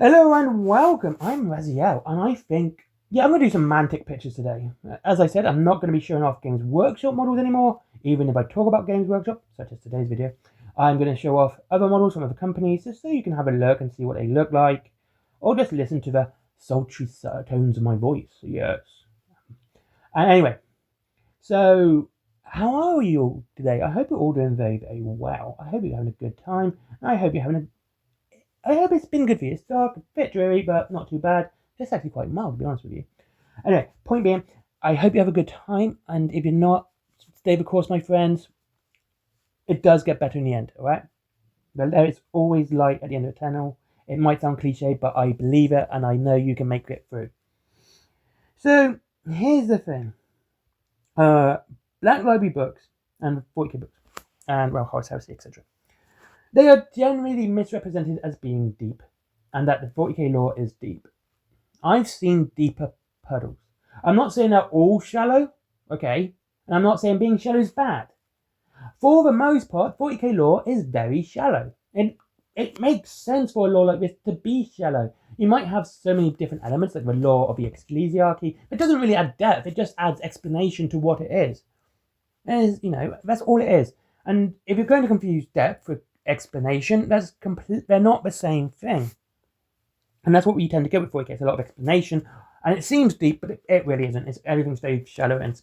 Hello and welcome. I'm Raziel, and I'm going to do some Mantic pictures today. As I said, I'm not going to be showing off Games Workshop models anymore, even if I talk about Games Workshop, such as today's video. I'm going to show off other models from other companies, just so you can have a look and see what they look like, or just listen to the sultry tones of my voice. Yes. And anyway, so how are you all today? I hope you're all doing very, very well. I hope you're having a good time. I hope it's been good for you. It's dark, a bit dreary, but not too bad. It's actually quite mild, to be honest with you. Anyway, point being, I hope you have a good time, and if you're not, stay the course, my friends. It does get better in the end, alright? There is always light at the end of the tunnel. It might sound cliche, but I believe it, and I know you can make it through. So, here's the thing. Black Library books, and 40k books, and, well, Horse House, etc. They are generally misrepresented as being deep, and that the 40k lore is deep. I've seen deeper puddles. I'm not saying they're all shallow, okay? And I'm not saying being shallow is bad. For the most part, 40k lore is very shallow. And it makes sense for a lore like this to be shallow. You might have so many different elements, like the lore of the ecclesiarchy. It doesn't really add depth, it just adds explanation to what it is. That's all it is. And if you're going to confuse depth with explanation, they're not the same thing. And that's what we tend to get with 40k. It's a lot of explanation, and it seems deep, but it really isn't. Everything's very shallow and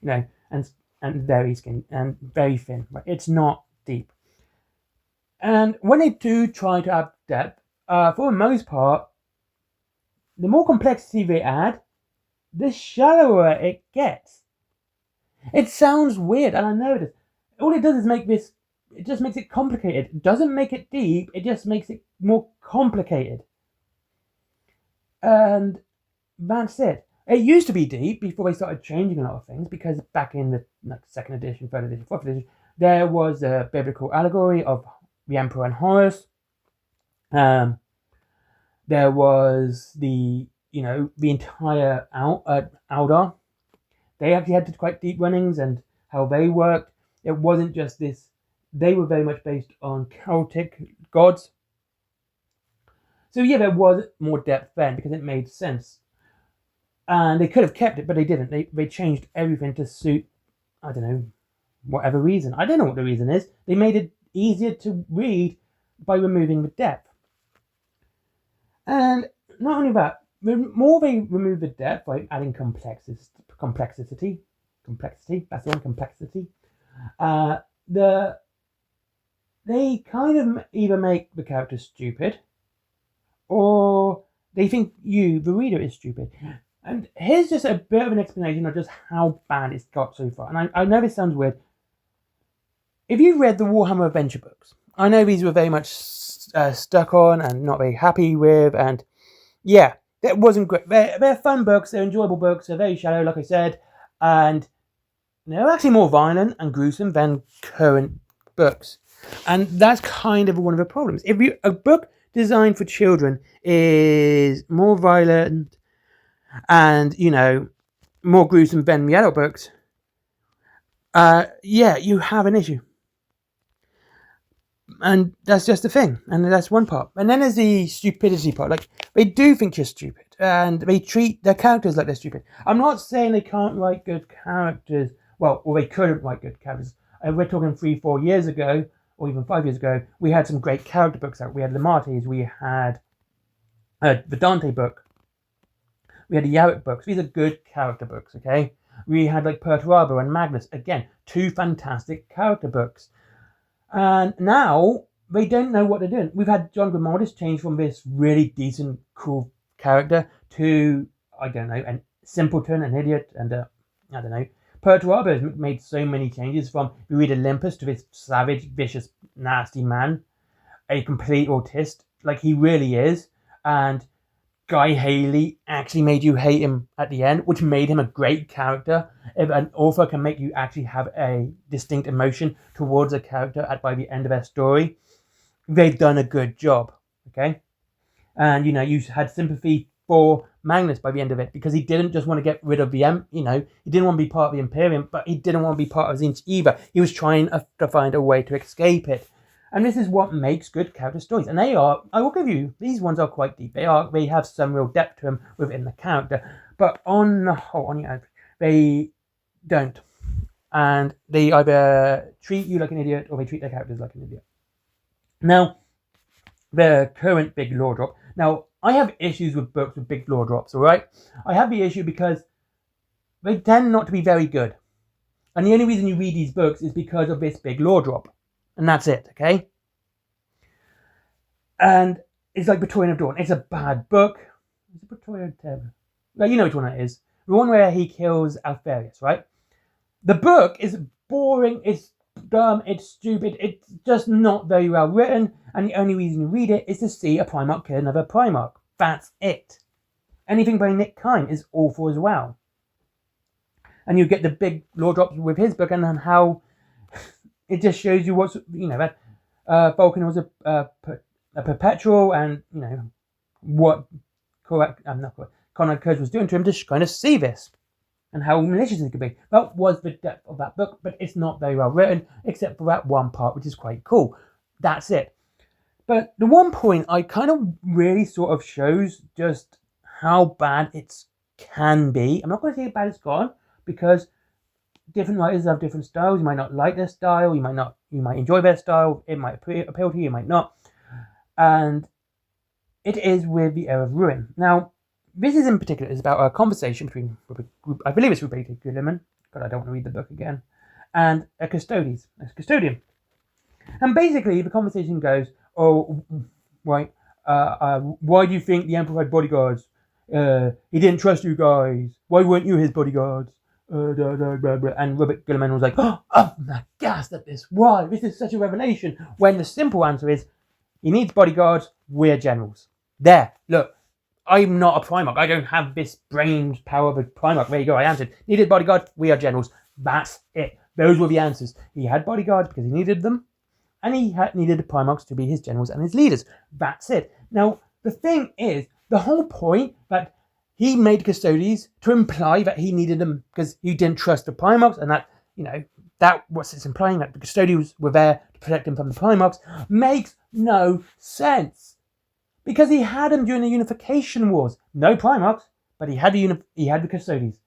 and very skin and very thin. Right? It's not deep. And when they do try to add depth, for the most part, the more complexity they add, the shallower it gets. It sounds weird, and I know it is. All it does is it just makes it complicated. It doesn't make it deep, it just makes it more complicated. And that's it. It used to be deep before they started changing a lot of things, because back in the second edition, third edition, fourth edition, there was a biblical allegory of the Emperor and Horus. There was the entire Aldar. They actually had quite deep runnings and how they worked. It wasn't just this. They were very much based on Celtic gods. So yeah, there was more depth then because it made sense. And they could have kept it, but they didn't. They changed everything to suit, I don't know, whatever reason. I don't know what the reason is. They made it easier to read by removing the depth. And not only that, the more they remove the depth by adding complexity, that's the one, complexity, they kind of either make the character stupid, or they think you, the reader, is stupid. And here's just a bit of an explanation of just how bad it's got so far. And I know this sounds weird. If you read the Warhammer Adventure books, I know these were very much stuck on and not very happy with, and yeah, it wasn't great. They're fun books, they're enjoyable books, they're very shallow, like I said, and they're actually more violent and gruesome than current books. And that's kind of one of the problems. If a book designed for children is more violent and, more gruesome than the adult books, you have an issue. And that's just the thing. And that's one part. And then there's the stupidity part. Like, they do think you're stupid. And they treat their characters like they're stupid. I'm not saying they can't write good characters. Well, or they couldn't write good characters. We're talking 3-4 years ago, or even 5 years ago, we had some great character books out. We had Lamartes, we had the Dante book, we had the Yarick books. These are good character books, okay? We had like Perturabo and Magnus. Again, 2 fantastic character books. And now they don't know what they're doing. We've had John Grimaldis change from this really decent, cool character to, I don't know, a simpleton, an idiot, and I don't know. Perturabo has made so many changes, from you read Olympus to this savage, vicious, nasty man, a complete autist, like he really is. And Guy Haley actually made you hate him at the end, which made him a great character. If an author can make you actually have a distinct emotion towards a character by the end of their story, they've done a good job, okay? And, you had sympathy for Magnus by the end of it, because he didn't just want to get rid of the, he didn't want to be part of the Imperium, but he didn't want to be part of Zinch either. He was trying to find a way to escape it. And this is what makes good character stories. And they are, I will give you, these ones are quite deep. They have some real depth to them within the character. But on the whole, on the average, they don't. And they either treat you like an idiot or they treat their characters like an idiot. Now, the current big lore drop. Now, I have issues with books with big lore drops, alright? I have the issue because they tend not to be very good. And the only reason you read these books is because of this big lore drop. And that's it, okay? And it's like Betrayal of Dawn. It's a bad book. Is it Betrayal of Dawn? Well, you know which one it is. The one where he kills Alfarius, right? The book is boring, it's dumb, it's stupid, it's just not very well written, and the only reason you read it is to see a Primarch kill another Primarch. That's it. Anything by Nick Kine is awful as well. And you get the big lore drops with his book, and then how it just shows you what's, you know, that Vulcan was a perpetual, and, you know, what Conrad Kurz was doing to him to kind of see this. And how malicious it could be. That was the depth of that book, but it's not very well written, except for that one part, which is quite cool. That's it. But the one point I kind of really sort of shows just how bad it can be. I'm not going to say how bad it's gone, because different writers have different styles. You might not like their style, you might enjoy their style, it might appeal to you, you might not. And it is with the Era of Ruin. Now, this is in particular is about a conversation between a group, I believe it's Rebecca Gilliman, God, I don't want to read the book again, and a custodian. And basically the conversation goes, oh, right, why do you think the Emperor had bodyguards? He didn't trust you guys. Why weren't you his bodyguards? And Robert Gilliman was like, oh, I'm aghast at this. Why? This is such a revelation. When the simple answer is, he needs bodyguards, we're generals. There, look. I'm not a Primarch. I don't have this brain power of a Primarch. There you go, I answered. Needed bodyguard, we are generals. That's it. Those were the answers. He had bodyguards because he needed them, and he needed the Primarchs to be his generals and his leaders. That's it. Now, the thing is, the whole point that he made Custodes to imply that he needed them because he didn't trust the Primarchs, and that, you know, that was it's implying that the Custodes were there to protect him from the Primarchs, makes no sense. Because he had them during the Unification Wars. No Primarchs, but he had the Custodes.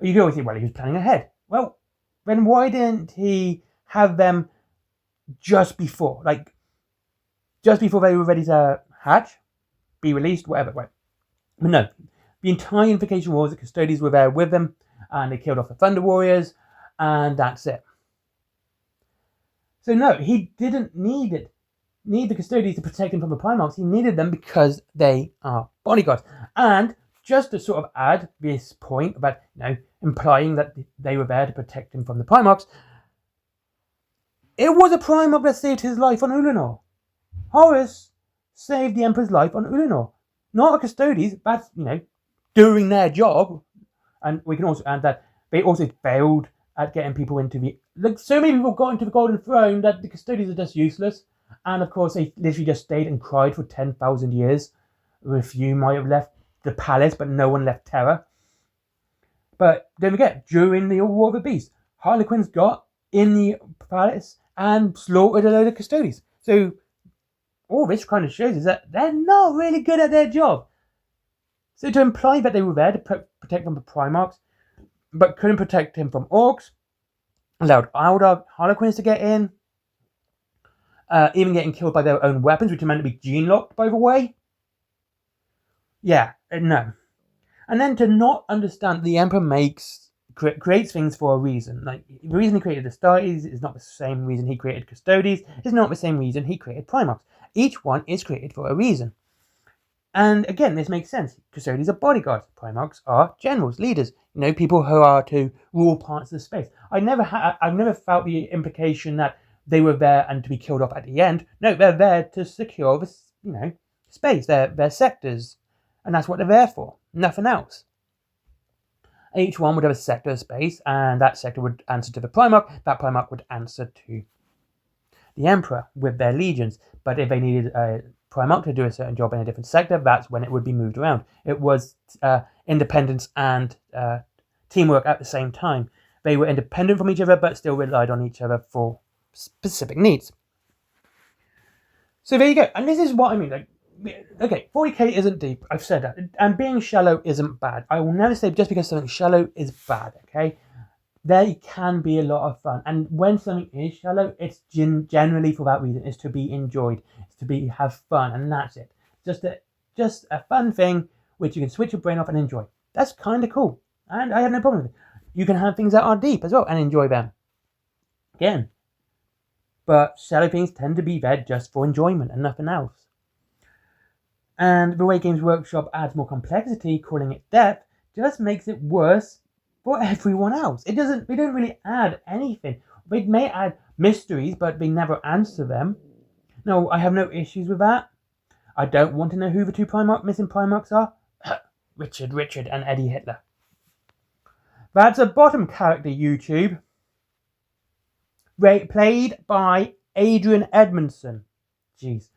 You could always think, well, he was planning ahead. Well, then why didn't he have them just before? Like, just before they were ready to hatch, be released, whatever. Right. But no, the entire Unification Wars, the Custodes were there with them, and they killed off the Thunder Warriors, and that's it. So no, he didn't need the Custodes to protect him from the Primarchs. He needed them because they are bodyguards. And just to sort of add this point about, you know, implying that they were there to protect him from the Primarchs, it was a Primarch that saved his life on Ulanor. Horus saved the Emperor's life on Ulanor. Not a Custodes, that's, you know, doing their job. And we can also add that they also failed at getting people into the... Like, so many people got into the Golden Throne that the Custodes are just useless. And of course, they literally just stayed and cried for 10,000 years. A few might have left the palace, but no one left Terra. But don't forget, during the War of the Beast, Harlequins got in the palace and slaughtered a load of Custodes. So all this kind of shows is that they're not really good at their job. So to imply that they were there to protect them from Primarchs, but couldn't protect him from Orcs, allowed Eldar Harlequins to get in, even getting killed by their own weapons, which are meant to be gene-locked, by the way. Yeah, no. And then to not understand the Emperor creates things for a reason. Like, the reason he created the Astartes is not the same reason he created Custodes, is not the same reason he created Primarchs. Each one is created for a reason. And again, this makes sense. Custodes are bodyguards. Primarchs are generals, leaders. You know, people who are to rule parts of the space. I've never felt the implication that they were there and to be killed off at the end. No, they're there to secure the, you know, space, their sectors. And that's what they're there for. Nothing else. Each one would have a sector of space, and that sector would answer to the Primarch. That Primarch would answer to the Emperor with their legions. But if they needed a Primarch to do a certain job in a different sector, that's when it would be moved around. It was independence and teamwork at the same time. They were independent from each other, but still relied on each other for specific needs. So there you go. And this is what I mean. Like, okay, 40k isn't deep. I've said that. And being shallow isn't bad. I will never say just because something shallow is bad, okay? They can be a lot of fun. And when something is shallow, it's generally for that reason. It's to be enjoyed. It's to have fun. And that's it. Just a fun thing which you can switch your brain off and enjoy. That's kind of cool. And I have no problem with it. You can have things that are deep as well and enjoy them. Again. But shallow things tend to be there just for enjoyment and nothing else. And the way Games Workshop adds more complexity, calling it depth, just makes it worse for everyone else. They don't really add anything. They may add mysteries, but they never answer them. No, I have no issues with that. I don't want to know who the two missing Primarchs are. Richard, and Eddie Hitler. That's a bottom character, YouTube. Played by Adrian Edmondson. Jeez.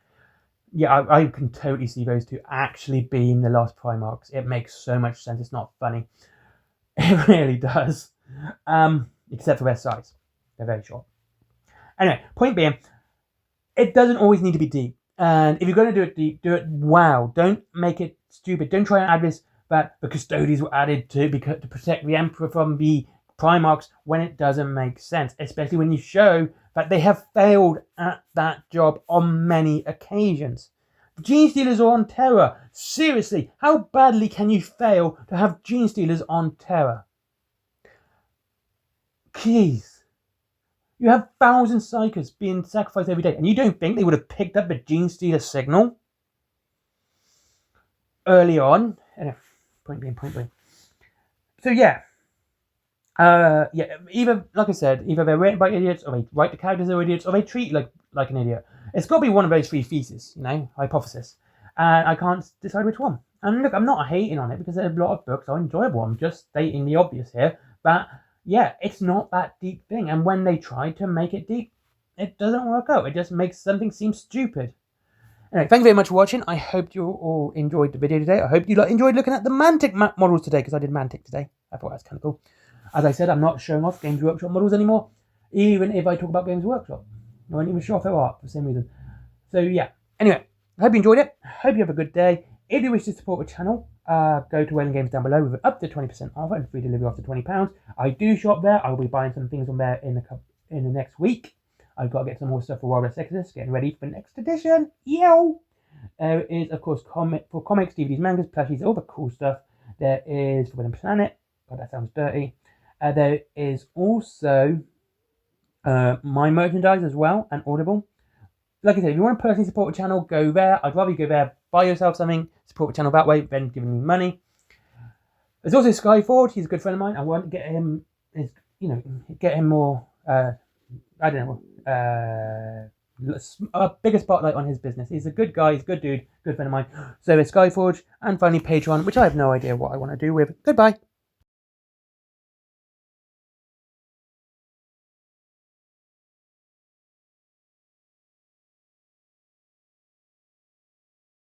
Yeah, I can totally see those two actually being the last Primarchs. It makes so much sense. It's not funny. It really does. Except for their size. They're very short. Anyway, point being, it doesn't always need to be deep. And if you're going to do it deep, do it wow. Don't make it stupid. Don't try and add this that the custodians were added to protect the Emperor from the Primarchs when it doesn't make sense. Especially when you show that they have failed at that job on many occasions. The Gene Stealers are on Terra. Seriously, how badly can you fail to have Gene Stealers on Terra? Jeez. You have 1,000 Psychers being sacrificed every day, and you don't think they would have picked up the Gene Stealer signal early on? Point being. So yeah. Either, like I said, either they're written by idiots, or they write the characters are idiots, or they treat you like an idiot. It's got to be one of those three theses, hypothesis. And I can't decide which one. And look, I'm not hating on it because a lot of books are enjoyable. I'm just stating the obvious here. But yeah, it's not that deep thing. And when they try to make it deep, it doesn't work out. It just makes something seem stupid. Anyway, thank you very much for watching. I hope you all enjoyed the video today. I hope you enjoyed looking at the Mantic models today, because I did Mantic today. I thought that was kind of cool. As I said, I'm not showing off Games Workshop models anymore, even if I talk about Games Workshop. I won't even show off their art for the same reason. So yeah. Anyway, I hope you enjoyed it. I hope you have a good day. If you wish to support the channel, go to Wayland Games down below with up to 20% off and free delivery after £20. I do shop there. I'll be buying some things on there in the next week. I've got to get some more stuff for Wild West Exodus, getting ready for the next edition. Yo! There is, of course, for comics, DVDs, mangas, plushies, all the cool stuff. There is Forbidden Planet. God, that sounds dirty. There is also my merchandise as well, and Audible. Like I said, if you want to personally support the channel, go there. I'd rather you go there, buy yourself something, support the channel that way, than giving me money. There's also Skyforge. He's a good friend of mine. I want to get him, get him more, I don't know, a bigger spotlight on his business. He's a good guy, he's a good dude, good friend of mine. So there's Skyforge, and finally Patreon, which I have no idea what I want to do with. Goodbye.